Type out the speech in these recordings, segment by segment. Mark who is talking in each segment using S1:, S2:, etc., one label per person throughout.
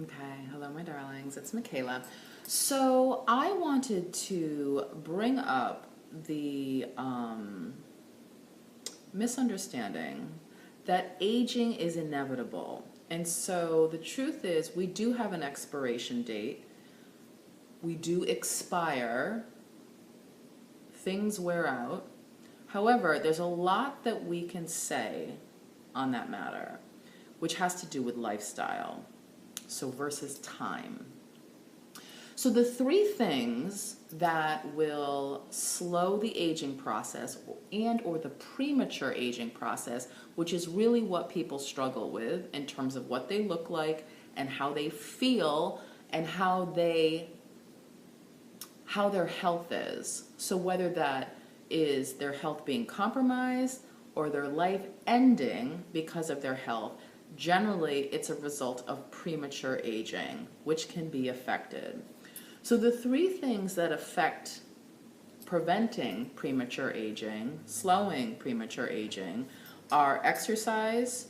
S1: Okay, hello, my darlings. It's Michaela. So I wanted to bring up the misunderstanding that aging is inevitable. And so the truth is, we do have an expiration date, we do expire, things wear out. However, there's a lot that we can say on that matter, which has to do with lifestyle. So versus time. So the three things that will slow the aging process and or the premature aging process, which is really what people struggle with in terms of what they look like and how they feel and how their health is. So whether that is their health being compromised or their life ending because of their health, generally it's a result of premature aging, which can be affected. So the three things that affect preventing premature aging, slowing premature aging, are exercise,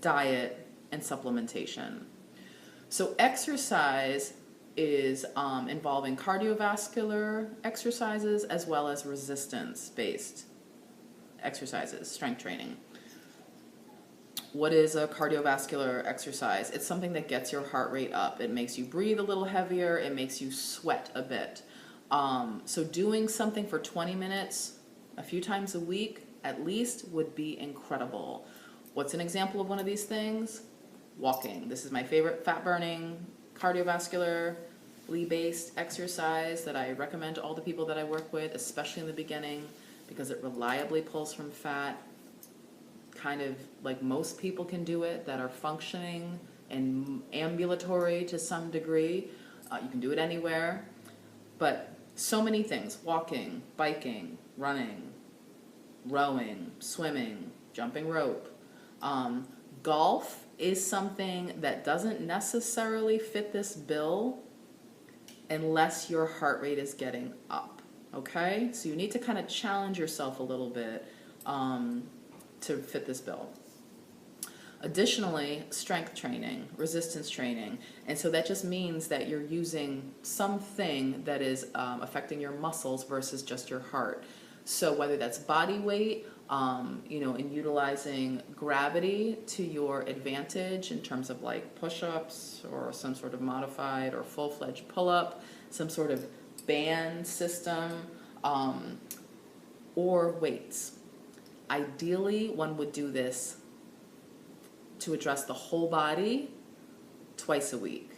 S1: diet, and supplementation. So exercise is involving cardiovascular exercises as well as resistance-based exercises, strength training. What is a cardiovascular exercise? It's something that gets your heart rate up. It makes you breathe a little heavier. It makes you sweat a bit. So doing something for 20 minutes a few times a week at least would be incredible. What's an example of one of these things? Walking. This is my favorite fat-burning, cardiovascularly based exercise that I recommend to all the people that I work with, especially in the beginning, because it reliably pulls from fat. Kind of like most people can do it that are functioning and ambulatory to some degree. You can do it anywhere, but so many things: walking, biking, running, rowing, swimming, jumping rope. Golf is something that doesn't necessarily fit this bill unless your heart rate is getting up, okay? So you need to kind of challenge yourself a little bit to fit this bill. Additionally, strength training, resistance training, and so that just means that you're using something that is affecting your muscles versus just your heart. So whether that's body weight, and utilizing gravity to your advantage in terms of like push-ups or some sort of modified or full-fledged pull-up, some sort of band system, or weights. Ideally, one would do this to address the whole body twice a week.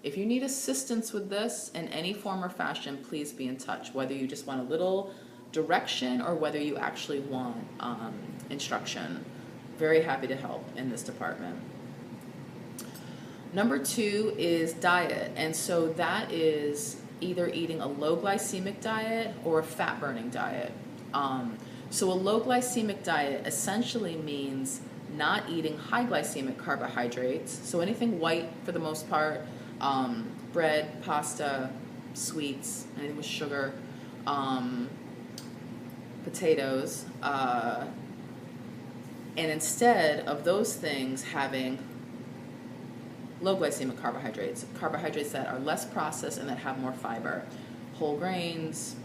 S1: If you need assistance with this in any form or fashion, please be in touch, whether you just want a little direction or whether you actually want instruction. Very happy to help in this department. Number 2 is diet, and so that is either eating a low glycemic diet or a fat burning diet. So a low glycemic diet essentially means not eating high glycemic carbohydrates, so anything white for the most part, bread, pasta, sweets, anything with sugar, potatoes, and instead of those things having low glycemic carbohydrates, carbohydrates that are less processed and that have more fiber, whole grains,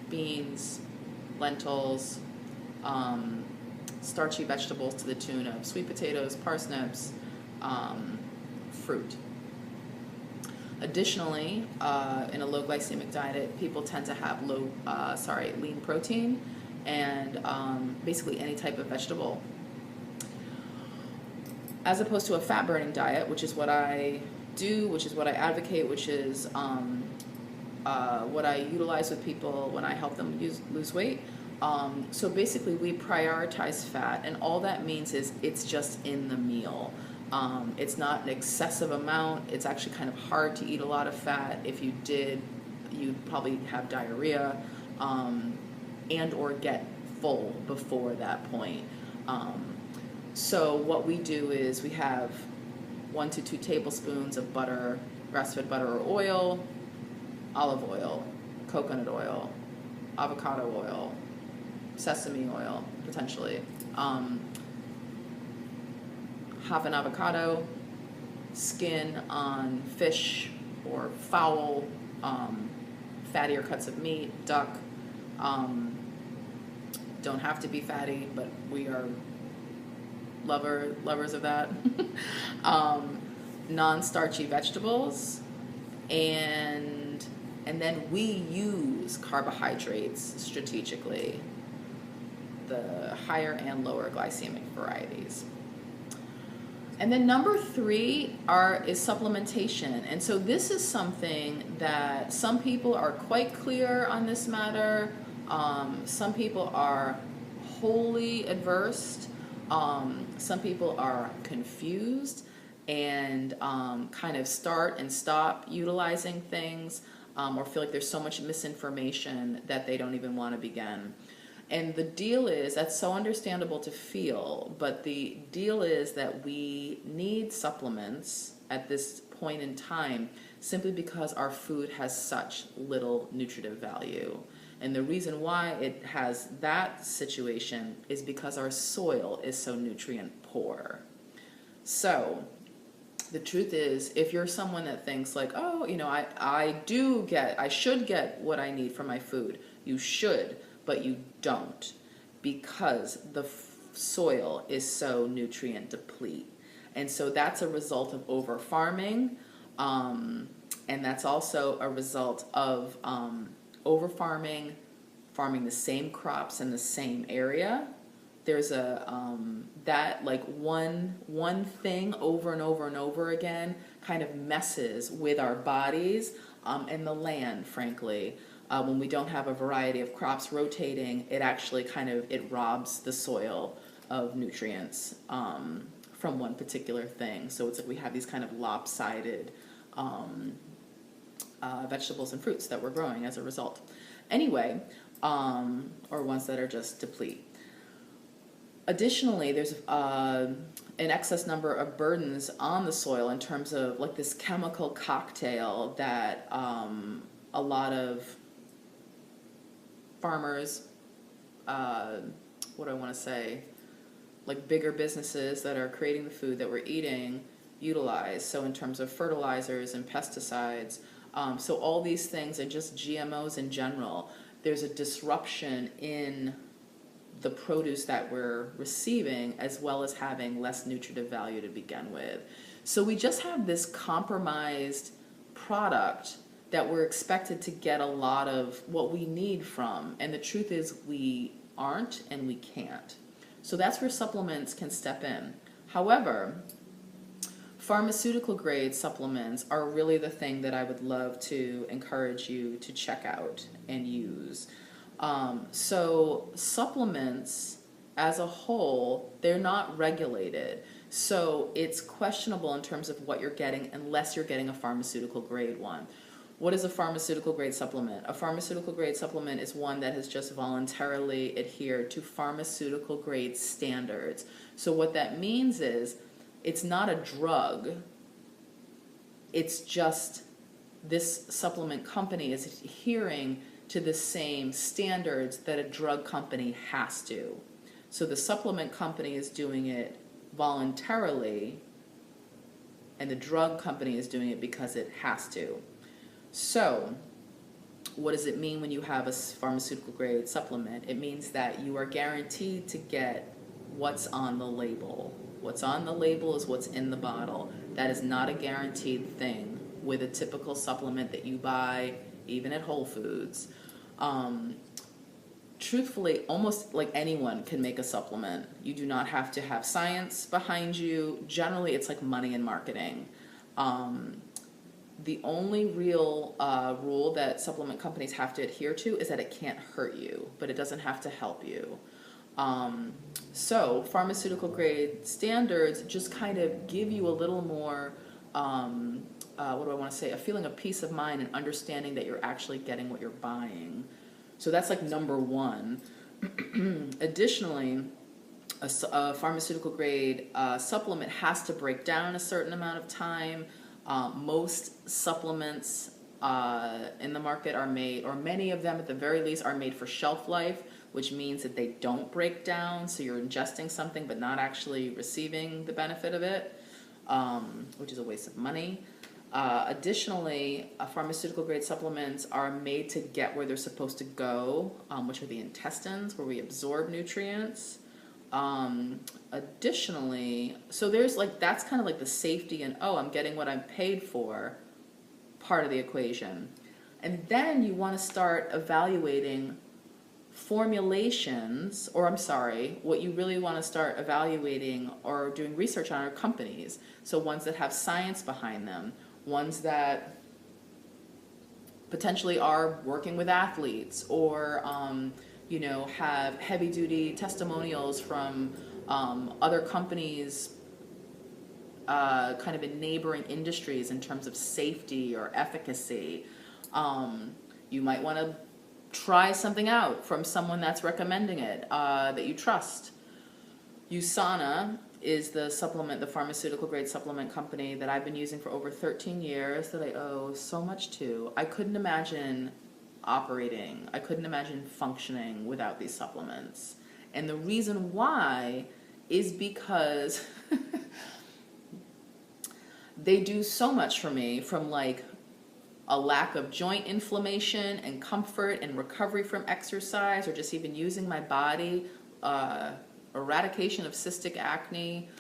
S1: beans, lentils, starchy vegetables to the tune of sweet potatoes, parsnips, fruit. Additionally, in a low glycemic diet, people tend to have lean protein and basically any type of vegetable, as opposed to a fat burning diet, which is what I do, which is what I advocate, which is what I utilize with people when I help them lose weight. So basically we prioritize fat, and all that means is it's just in the meal. It's not an excessive amount. It's actually kind of hard to eat a lot of fat. If you did, you'd probably have diarrhea and or get full before that point. So what we do is we have 1 to 2 tablespoons of butter, grass-fed butter or oil, olive oil, coconut oil, avocado oil, sesame oil, potentially, half an avocado, skin on fish or fowl, fattier cuts of meat, duck. Um, don't have to be fatty, but we are lovers of that. um, Non-starchy vegetables, and then we use carbohydrates strategically, the higher and lower glycemic varieties. And then number 3 is supplementation. And so this is something that some people are quite clear on this matter. Some people are wholly adverse. Some people are confused and kind of start and stop utilizing things, or feel like there's so much misinformation that they don't even want to begin. And the deal is, that's so understandable to feel, but the deal is that we need supplements at this point in time simply because our food has such little nutritive value. And the reason why it has that situation is because our soil is so nutrient poor. So the truth is, if you're someone that thinks like, oh, I should get what I need from my food, you should, but you don't, because the soil is so nutrient deplete. And so that's a result of over farming, and that's also a result of over farming, farming the same crops in the same area. There's that like one thing over and over and over again kind of messes with our bodies and the land, frankly. When we don't have a variety of crops rotating, it actually it robs the soil of nutrients from one particular thing. So it's like we have these kind of lopsided vegetables and fruits that we're growing as a result. Anyway, or ones that are just deplete. Additionally, there's an excess number of burdens on the soil in terms of like this chemical cocktail that a lot of farmers, what do I want to say, like bigger businesses that are creating the food that we're eating utilize. So in terms of fertilizers and pesticides, so all these things and just GMOs in general, there's a disruption in the produce that we're receiving, as well as having less nutritive value to begin with. So we just have this compromised product that we're expected to get a lot of what we need from. And the truth is we aren't and we can't. So that's where supplements can step in. However, pharmaceutical grade supplements are really the thing that I would love to encourage you to check out and use. So supplements as a whole, they're not regulated. So it's questionable in terms of what you're getting unless you're getting a pharmaceutical grade one. What is a pharmaceutical grade supplement? A pharmaceutical grade supplement is one that has just voluntarily adhered to pharmaceutical grade standards. So what that means is it's not a drug. It's just this supplement company is adhering to the same standards that a drug company has to. So the supplement company is doing it voluntarily, and the drug company is doing it because it has to. So what does it mean when you have a pharmaceutical grade supplement? It means that you are guaranteed to get what's on the label. What's on the label is what's in the bottle. That is not a guaranteed thing with a typical supplement that you buy even at Whole Foods. Truthfully, almost like anyone can make a supplement. You do not have to have science behind you. Generally, it's like money in marketing. The only real rule that supplement companies have to adhere to is that it can't hurt you, but it doesn't have to help you. So pharmaceutical grade standards just kind of give you a little more, what do I want to say, a feeling of peace of mind and understanding that you're actually getting what you're buying. So that's like number one. Additionally, a pharmaceutical grade supplement has to break down a certain amount of time. Most supplements in the market are made, or many of them at the very least, are made for shelf life, which means that they don't break down, so you're ingesting something but not actually receiving the benefit of it. which is a waste of money. Additionally, pharmaceutical grade supplements are made to get where they're supposed to go, which are the intestines, where we absorb nutrients. Additionally, so there's like, that's kind of like the safety and, oh, I'm getting what I'm paid for part of the equation. And then you want to start evaluating formulations, or I'm sorry, what you really want to start evaluating or doing research on are companies. So ones that have science behind them, ones that potentially are working with athletes, or have heavy duty testimonials from other companies kind of in neighboring industries in terms of safety or efficacy. You might want to try something out from someone that's recommending it that you trust. USANA is the pharmaceutical grade supplement company that I've been using for over 13 years that I owe so much to. I couldn't imagine functioning without these supplements. And the reason why is because they do so much for me, from like a lack of joint inflammation and comfort and recovery from exercise, or just even using my body, eradication of cystic acne,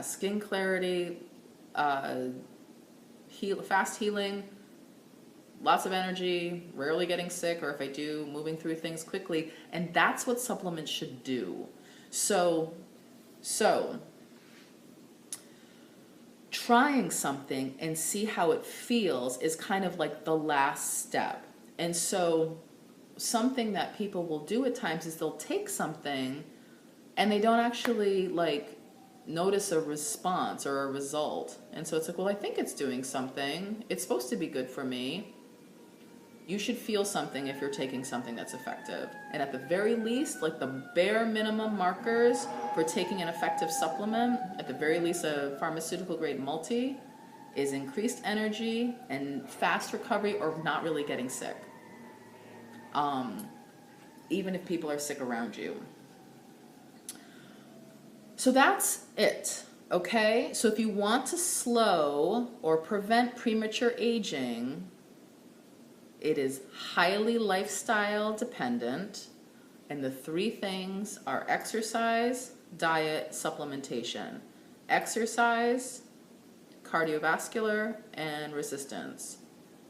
S1: skin clarity, fast healing, lots of energy, rarely getting sick, or if I do, moving through things quickly. And that's what supplements should do. So trying something and see how it feels is kind of like the last step. And so something that people will do at times is they'll take something and they don't actually like notice a response or a result. And so it's like, well, I think it's doing something. It's supposed to be good for me. You should feel something if you're taking something that's effective. And at the very least, like the bare minimum markers for taking an effective supplement, at the very least a pharmaceutical grade multi, is increased energy and fast recovery or not really getting sick. Even if people are sick around you. So that's it, okay? So if you want to slow or prevent premature aging, it is highly lifestyle dependent, and the three things are exercise, diet, supplementation. Exercise, cardiovascular, and resistance.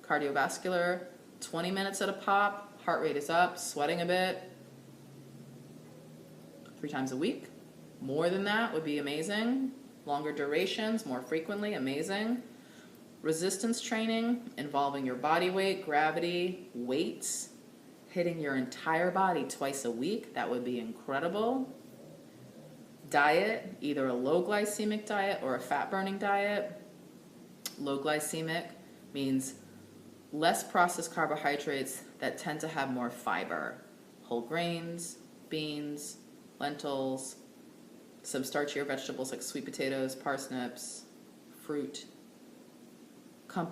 S1: Cardiovascular, 20 minutes at a pop, heart rate is up, sweating a bit, 3 times a week. More than that would be amazing. Longer durations, more frequently, amazing. Resistance training involving your body weight, gravity, weights, hitting your entire body twice a week, that would be incredible. Diet, either a low glycemic diet or a fat burning diet. Low glycemic means less processed carbohydrates that tend to have more fiber. Whole grains, beans, lentils, some starchier vegetables like sweet potatoes, parsnips, fruit,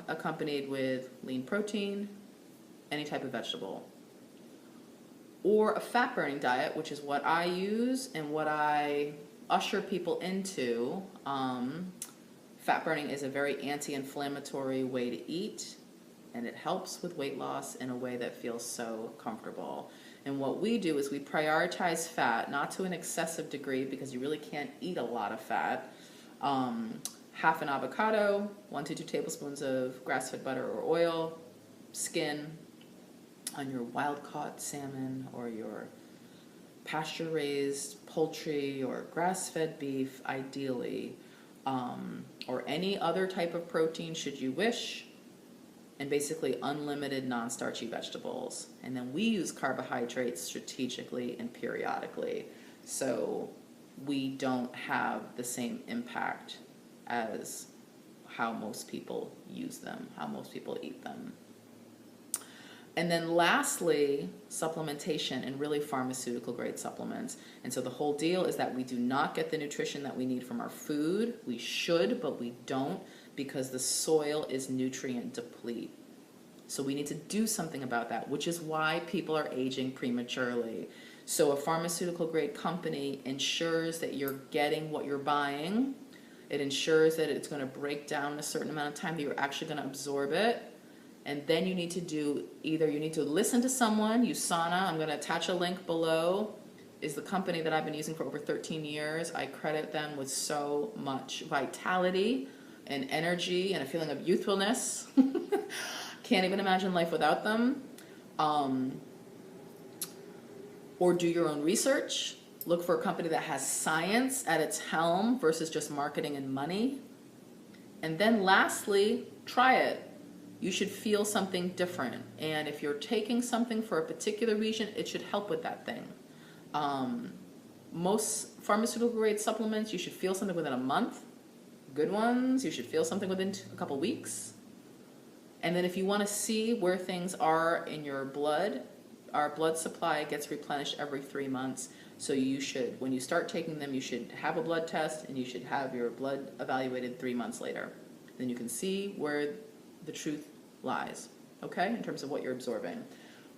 S1: accompanied with lean protein, any type of vegetable. Or a fat burning diet, which is what I use and what I usher people into. Fat burning is a very anti-inflammatory way to eat, and it helps with weight loss in a way that feels so comfortable. And what we do is we prioritize fat, not to an excessive degree because you really can't eat a lot of fat. Half an avocado, 1 to 2 tablespoons of grass-fed butter or oil, skin on your wild-caught salmon or your pasture-raised poultry or grass-fed beef, ideally, or any other type of protein should you wish, and basically unlimited non-starchy vegetables. And then we use carbohydrates strategically and periodically, so we don't have the same impact as how most people use them, how most people eat them. And then lastly, supplementation, and really pharmaceutical grade supplements. And so the whole deal is that we do not get the nutrition that we need from our food. We should, but we don't, because the soil is nutrient deplete. So we need to do something about that, which is why people are aging prematurely. So a pharmaceutical grade company ensures that you're getting what you're buying, It ensures that it's going to break down in a certain amount of time, that you're actually going to absorb it. And then you need to do, either you need to listen to someone. USANA, I'm going to attach a link below, is the company that I've been using for over 13 years. I credit them with so much vitality and energy and a feeling of youthfulness. Can't even imagine life without them. Or do your own research. Look for a company that has science at its helm versus just marketing and money. And then lastly, try it. You should feel something different. And if you're taking something for a particular reason, it should help with that thing. Most pharmaceutical grade supplements, you should feel something within a month. Good ones, you should feel something within a couple weeks. And then if you want to see where things are in your blood, our blood supply gets replenished every 3 months. So you should, when you start taking them, you should have a blood test and you should have your blood evaluated 3 months later. Then you can see where the truth lies, okay, in terms of what you're absorbing.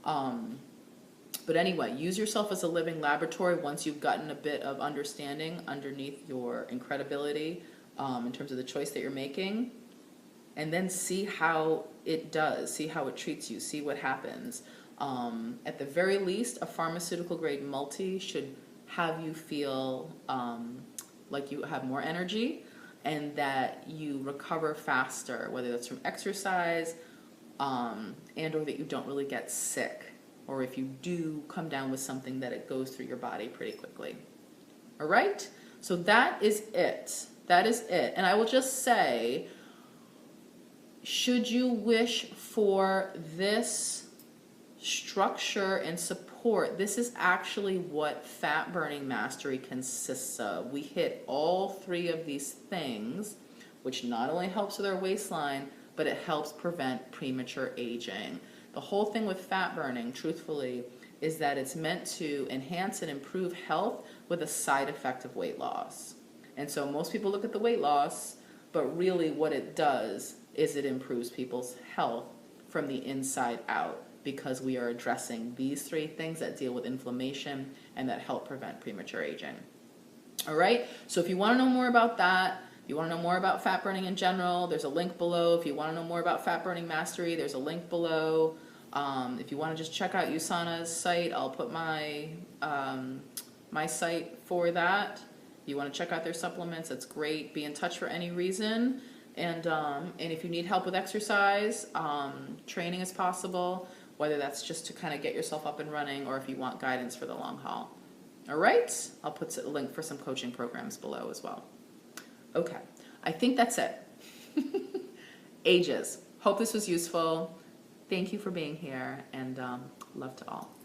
S1: But anyway, use yourself as a living laboratory once you've gotten a bit of understanding underneath your incredibility in terms of the choice that you're making. And then see how it does, see how it treats you, see what happens. At the very least, a pharmaceutical grade multi should have you feel like you have more energy and that you recover faster, whether that's from exercise and or that you don't really get sick, or if you do come down with something, that it goes through your body pretty quickly. All right? So that is it. That is it. And I will just say, should you wish for this structure and support, this is actually what fat burning mastery consists of. We hit all 3 of these things, which not only helps with our waistline, but it helps prevent premature aging. The whole thing with fat burning, truthfully, is that it's meant to enhance and improve health with a side effect of weight loss. And so most people look at the weight loss, but really what it does is it improves people's health from the inside out, because we are addressing these 3 things that deal with inflammation and that help prevent premature aging. All right, so if you want to know more about that, if you want to know more about fat burning in general, there's a link below. If you want to know more about fat burning mastery, there's a link below. If you want to just check out USANA's site, I'll put my my site for that. If you want to check out their supplements, that's great. Be in touch for any reason. And if you need help with exercise, training is possible, whether that's just to kind of get yourself up and running or if you want guidance for the long haul. All right, I'll put a link for some coaching programs below as well. Okay, I think that's it. Ages. Hope this was useful. Thank you for being here, and love to all.